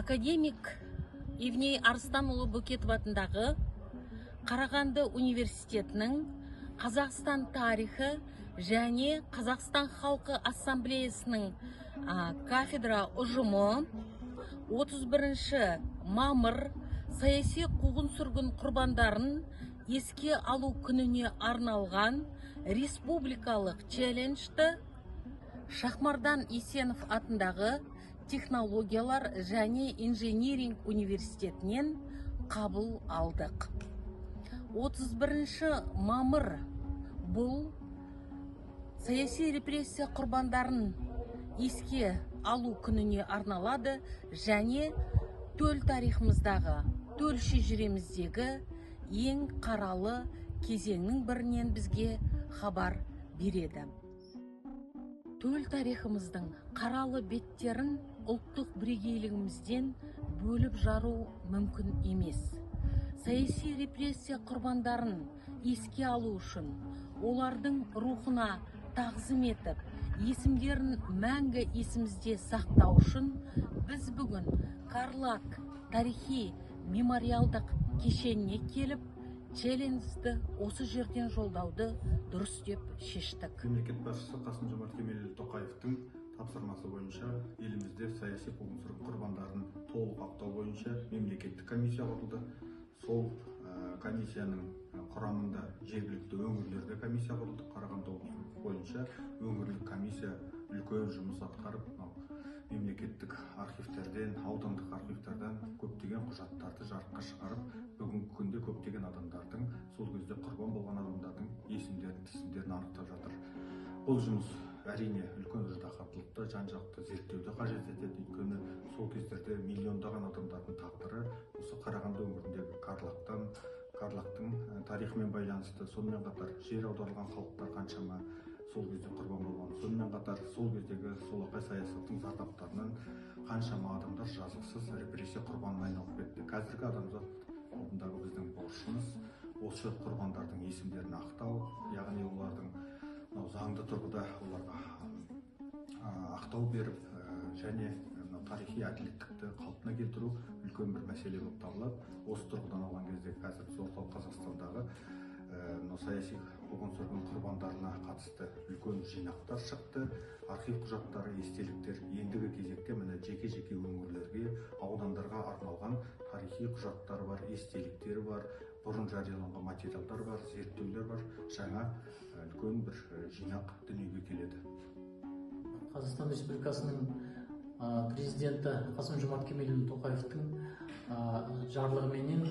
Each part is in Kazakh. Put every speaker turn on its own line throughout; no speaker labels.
Академик Евней Арыстанұлы Бөкетов атындағы Қарағанды университетінің Қазақстан тарихы және Қазақстан халқы ассамблеясының кафедра ұжымы 31 мамыр саяси қуғын-сүргін құрбандарын еске алу күніне арналған республикалық челленджді Шахмардан Есенов атындағы технологиялар және инжиниринг университетінен қабыл алдық. 31 мамыр бұл саяси репрессия құрбандарын еске алу күніне арналады және төл тарихымыздағы, төл шежіреміздегі ең қаралы кезеңнің бірінен бізге хабар береді. Төл тарихымыздың қаралы беттерін ұлттық бірегейлігімізден бөліп жару мүмкін емес. Саяси репрессия құрбандарын еске алу үшін, олардың рухына тағзым етіп, есімдерін мәңгі есімізде сақтау үшін біз бүгін Карлаг тарихи мемориалдық кешеніне келіп, челленджді осы жерден жолдауды дұрыс деп шештік.
Мемлекет басшысы Қасым-Жомарт Тоқаевтың тапсырмасы бойынша елімізде саяси қуғын-сүргін құрбандарын толық ақтау бойынша мемлекеттік комиссия құрылды. Сол комиссияның құрамында жергілікті өңірлерде комиссия құрылды. Қарағанды облысы бойынша өңірлік комиссия үлкен жұмыс атқарып, мемлекеттік архивтерден, аудандық архивтерден көптеген құжаттарды жарыққа шығарып, бүгінгі күнде көптеген адамдардың, сол кезде құрбан болған адамдардың есімдерін анықтап жатыр. Бұл жұмыс әрине үлкен ыждахаттылықты, жан-жақты зерттеуді қажет етеді. Өйткені сол кездерде миллиондаған адамдардың тағдыры осы Қарағанды өңіріндегі Карлагдың тарихымен байланысты, сонымен қатар жер аударылған халықтар қаншама сол кезде құрбан болған. Сонымен қатар сол кездегі солақай саясаттың зардаптарынан қаншама адамдар жазықсыз репрессия құрбанына айналып кетті. Қазіргі адамзат алдындағы біздің борышымыз осы құрбандардың есімдерін ақтау, яғни олардың заңды тұрғыда оларға ақтау беріп және тарихи әділеттікті қалпына келтіру үлкен бір мәселе болып табылады. Осы тұрғыдан алған кезде қазір біз орталық Қазақстандағы саяси қуғын-сүргін құрбандарына қатысты үлкен жинақтар шықты. Архив құжаттары, естеліктер, ендігі кезекте міне жеке-жеке өңірлерге, аудандарға арналған тарихи құжаттар бар, естеліктер бар, бұрын жарияланған материалдар бар, зерттеулер бар. Жаңа үлкен бір жинақ дүниеге келеді.
Қазақстан Республикасының президенті Қасым-Жомарт Тоқаевтың жарлығыменен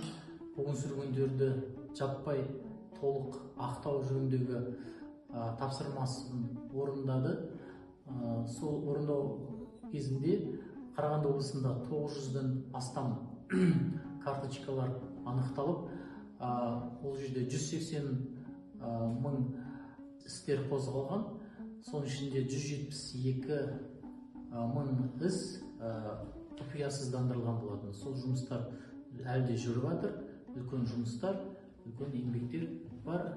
қуғын-сүргіндерді жаппай толық ақтау жөніндегі тапсырмасын орындады. Сол орындау кезінде Қарағанды облысында 900-ден астам карточкалар анықталып, ол жерде 180 мың істер қозғалған. Соның ішінде 172 мың іс құпиясыздандырылған болатын. Сол жұмыстар әлде жүріп жатыр, үлкен жұмыстар, үлкен еңбектер бар.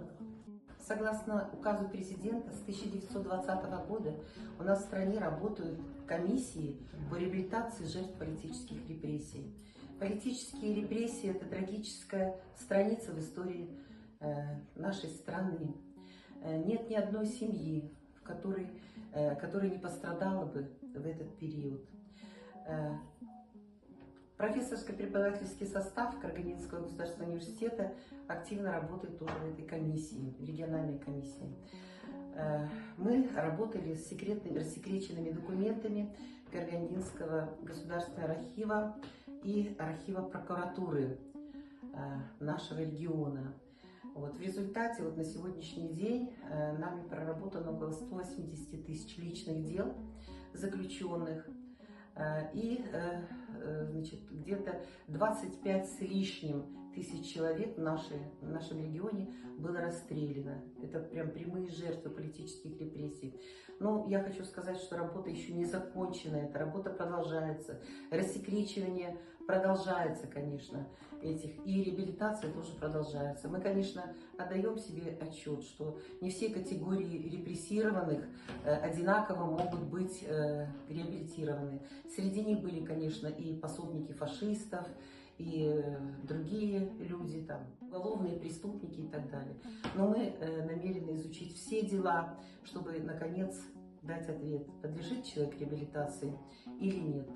Согласно указу президента с 1920 года у нас в стране работают комиссии по реабилитации жертв политических репрессий. Политические репрессии – это трагическая страница в истории нашей страны. Нет ни одной семьи, которая не пострадала бы в этот период. Профессорско-преподавательский состав Карагандинского государственного университета активно работает тоже в этой комиссии, в региональной комиссии. Мы работали с рассекреченными документами Карагандинского государственного архива и архива прокуратуры нашего региона. В результате на сегодняшний день нами проработано около 180 тысяч личных дел заключенных и где-то 25 с лишним тысяч человек в нашем регионе было расстреляно. Это прям прямые жертвы политических репрессий. Но я хочу сказать, что работа еще не закончена, эта работа продолжается. Рассекречивание продолжается, конечно, и реабилитация тоже продолжается. Мы, конечно, отдаем себе отчет, что не все категории репрессированных одинаково могут быть реабилитированы. Среди них были, конечно, и пособники фашистов, и другие люди, там, уголовные преступники и так далее. Но мы намерены изучить все дела, чтобы, наконец, дать ответ, подлежит человек реабилитации или нет.